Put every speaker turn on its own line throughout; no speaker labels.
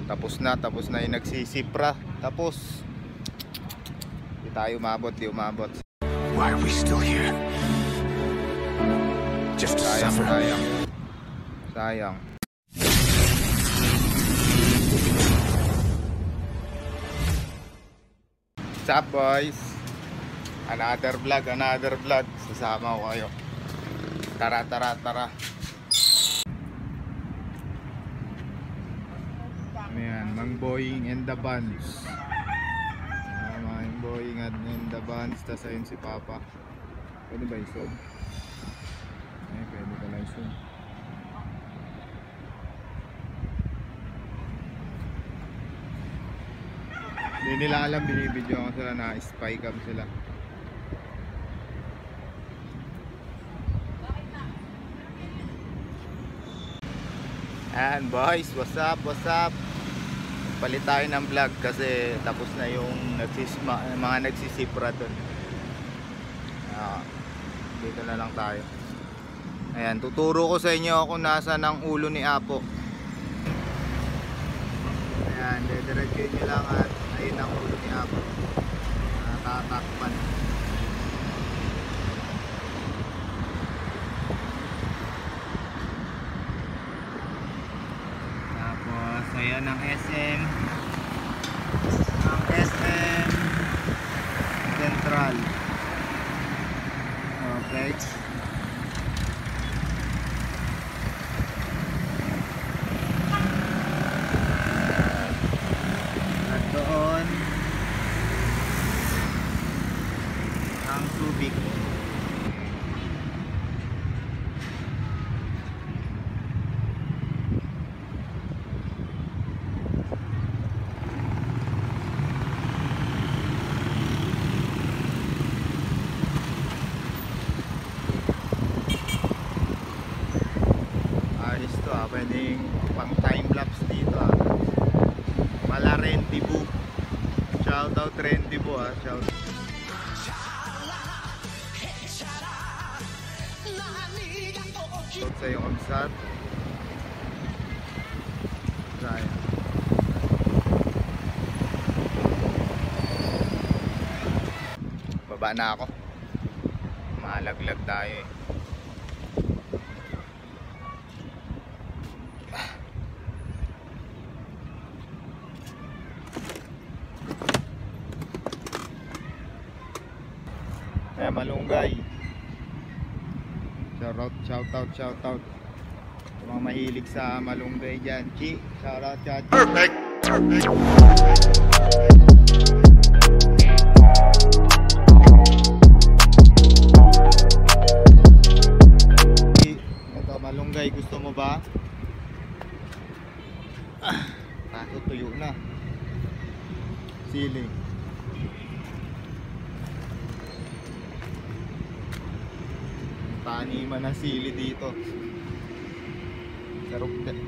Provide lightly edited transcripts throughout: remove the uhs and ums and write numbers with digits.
Tapos na yung nagsisipra. Tapos di tayo umabot,
Why are we still here? Just to suffer.
Sayang. What's up, boys? Another vlog. Sasama ko kayo. Tara. Ayan, Mang Boying and the Buns. Mang Boying and the Buns. Tas ayun si Papa. Pwede ba isod? Pwede ka lang isod. Hindi nila alam, binibidyo ko sila na spy cam sila. And boys, what's up? Palit tayo ng vlog kasi tapos na yung mga nagsisipra dun. Dito na lang tayo. Ayan, tuturo ko sa inyo kung nasaan ang ulo ni Apo. Ayan, dediretso nyo lang at ayun ang ulo ni Apo. Natatakpan. Tapos ayan ang SM. Ang SM Central. Okay. At doon ang Subic. Pwedeng pang time-lapse dito Mala Rentibu. Shoutout Rentibu shoutout sa iyong kabsat. Baba na ako. Malaglag tayo Malunggay. Shoutout mga mahilig sa malunggay dyan. Chi, shoutout chat. Perfect. Ito malunggay, gusto mo ba? Kaso tuyo na. Sili. Taniman ng sili dito. Sarap din.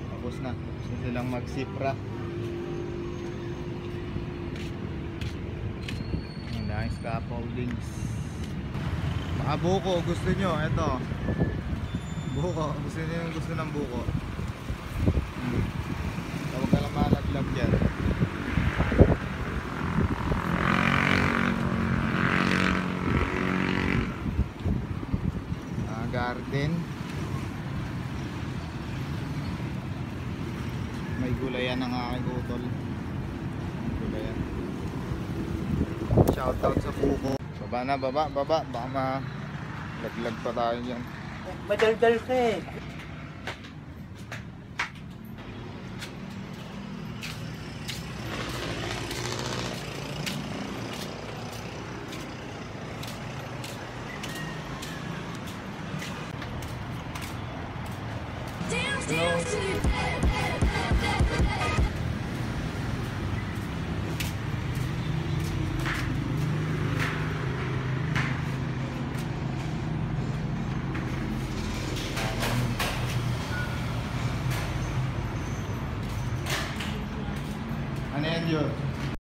Tapos na silang magsipra. Nice scaffoldings. Mga buko gusto nyo. Ito buko. Gusto ng buko. Tawag ka lang malaglag dyan. Garden. May gulayan ang aking utol. Gulayan. Shoutout sa buko. Baba. Baka malaglag pa tayo dyan.
Madaldal ka eh.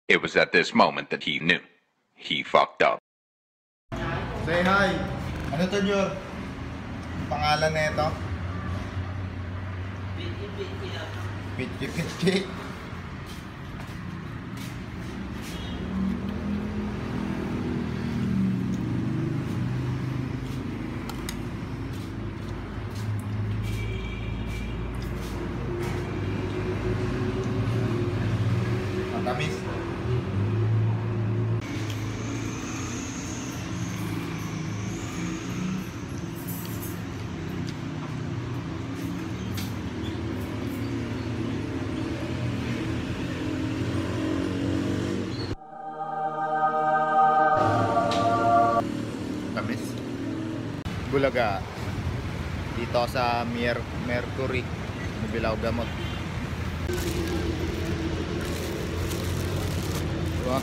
It was at this moment that he knew. He fucked up.
Say hi. Ano to, Jor? Pangalan na ito? Pitki. Matamis. Tamis. Bulaga. Dito ako sa Mercury. Nabilaw gamot. Diba?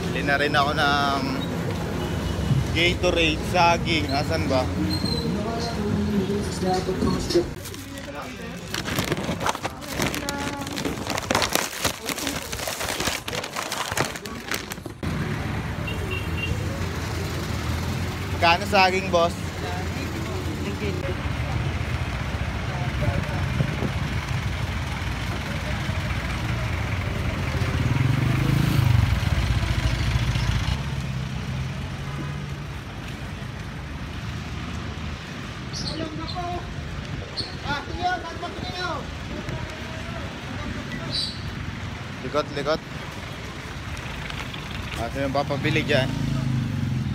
Bili na rin ako ng Gatorade, saging. Asan ba? Kano saging, boss? Likot. Sino yung papabili dyan?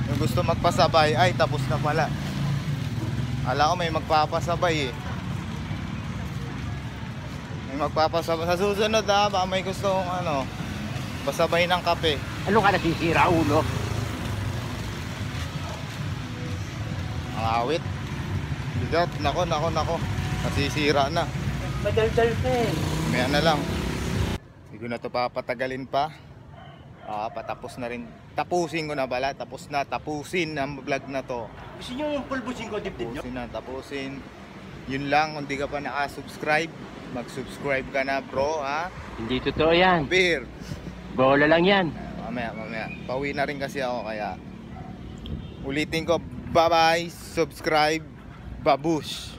Yung gusto magpasabay, ay tapos na pala. Ala ko may magpapasabay eh. May magpapasabay. Sa susunod baka may gustong pasabay ng kape.
Ano ka nasisira, ulo?
Ang awit. Bigat, nako. Nasisira na.
Madaldal ka eh.
Maya na lang. Hindi ko na ito papatagalin pa. Patapos na rin. Tapusin ko na pala. Tapusin ang vlog na to.
Gusto nyo yung pulbusin ko dibdib nyo?
Tapusin. Yun lang, kung di ka pa naka-subscribe, mag-subscribe ka na, bro, ha?
Hindi totoo yan.
Beer.
Bola lang yan.
Mamaya. Pauwi na rin kasi ako, kaya ulitin ko, bye-bye, subscribe, babush.